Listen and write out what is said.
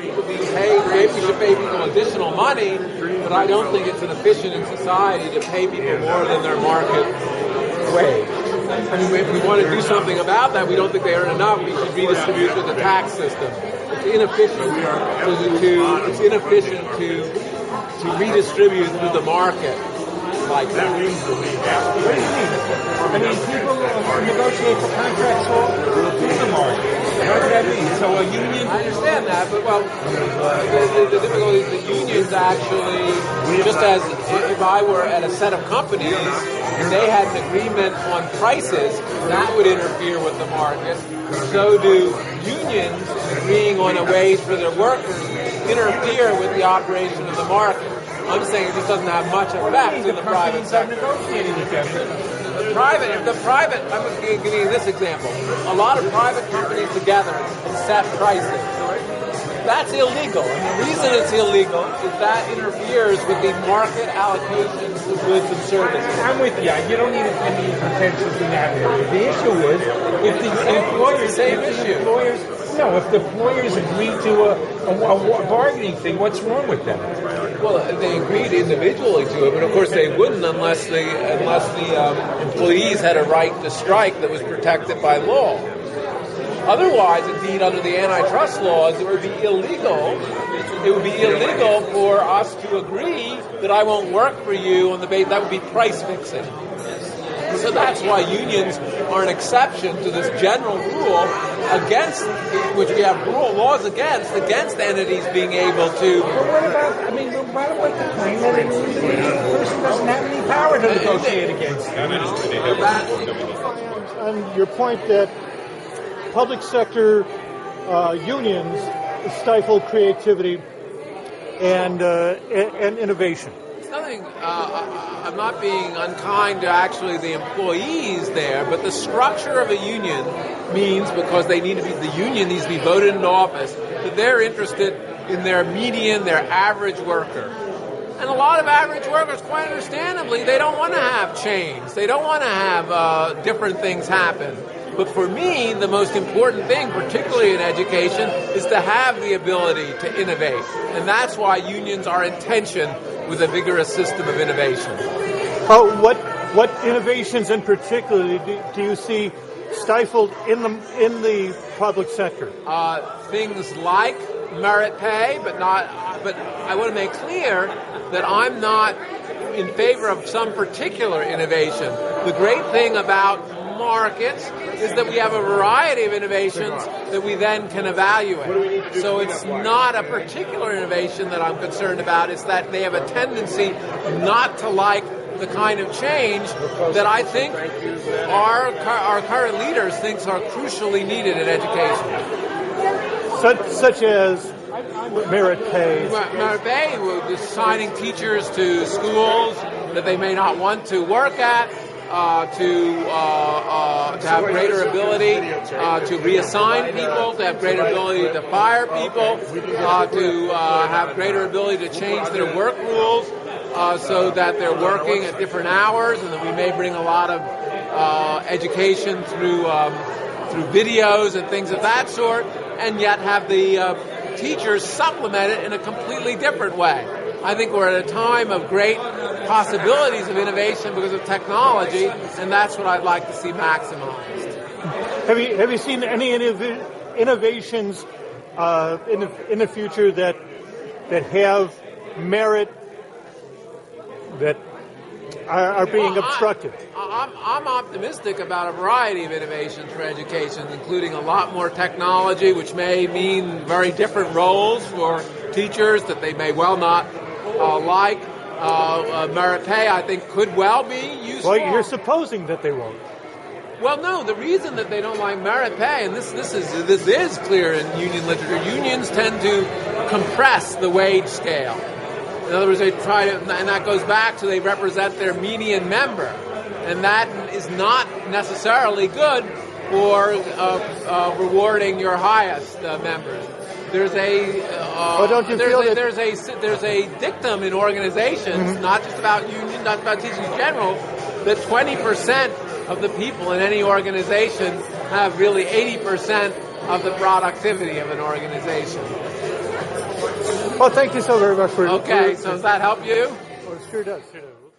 people being paid. Maybe we should pay people additional money, but I don't think it's efficient in society to pay people more than their market wage. I mean, if we want to do something about that, we don't think they earn enough, we should redistribute through the tax system. It's inefficient to redistribute through the market like that. I mean, people negotiate for contracts all through the market. What does that mean? So a union... I understand that, but the difficulty is the unions actually, just as if I were at a set of companies and they had an agreement on prices, that would interfere with the market. So do unions agreeing on a wage for their workers interfere with the operation of the market. I'm saying it just doesn't have much effect in the private sector. The private, I'm giving you this example. A lot of private companies together set prices. That's illegal. And the reason it's illegal is that interferes with the market allocations of goods and services. I'm with you. You don't need any pretensions in that area. The issue is if the employers, if the employers agree to a bargaining thing, what's wrong with that? Well, they agreed individually to it, but of course they wouldn't unless the employees had a right to strike that was protected by law. Otherwise, indeed, under the antitrust laws, it would be illegal. It would be illegal for us to agree that I won't work for you on the basis that would be price fixing. So that's why unions are an exception to this general rule against, which we have laws against entities being able to. But what about the claim that the person doesn't have any power to negotiate against? On your point that public sector unions stifle creativity and innovation. I'm not being unkind to actually the employees there, but the structure of a union means, because the union needs to be voted into office, that they're interested in their median, their average worker. And a lot of average workers, quite understandably, they don't want to have change. They don't want to have different things happen. But for me, the most important thing, particularly in education, is to have the ability to innovate. And that's why unions are in tension with a vigorous system of innovation. What innovations in particular do you see stifled in the public sector? Things like merit pay, but I want to make clear that I'm not in favor of some particular innovation. The great thing about markets is that we have a variety of innovations that we then can evaluate. So it's not a particular innovation that I'm concerned about. It's that they have a tendency not to like the kind of change that I think our current leaders think are crucially needed in education. Such as merit pay. Merit pay, assigning teachers to schools that they may not want to work at, to have greater ability to reassign people, to have greater ability to fire people, to have greater ability to change their work rules so that they're working at different hours, and that we may bring a lot of education through videos and things of that sort, and yet have the teachers supplement it in a completely different way. I think we're at a time of great possibilities of innovation because of technology, and that's what I'd like to see maximized. Have you seen any innovations in the future that have merit that are being obstructed? I'm optimistic about a variety of innovations for education, including a lot more technology, which may mean very different roles for teachers that they may well not like. Merit pay, I think, could well be useful. Well, you're supposing that they won't. Well, no. The reason that they don't like merit pay, and this is clear in union literature, unions tend to compress the wage scale. In other words, they try to, and that goes back to they represent their median member, and that is not necessarily good for rewarding your highest members. There's a dictum in organizations, not just about unions, not about teachers in general, that 20% of the people in any organization have really 80% of the productivity of an organization. Well, thank you so very much for. Okay, so does that help you? Well, it sure does. Sure does.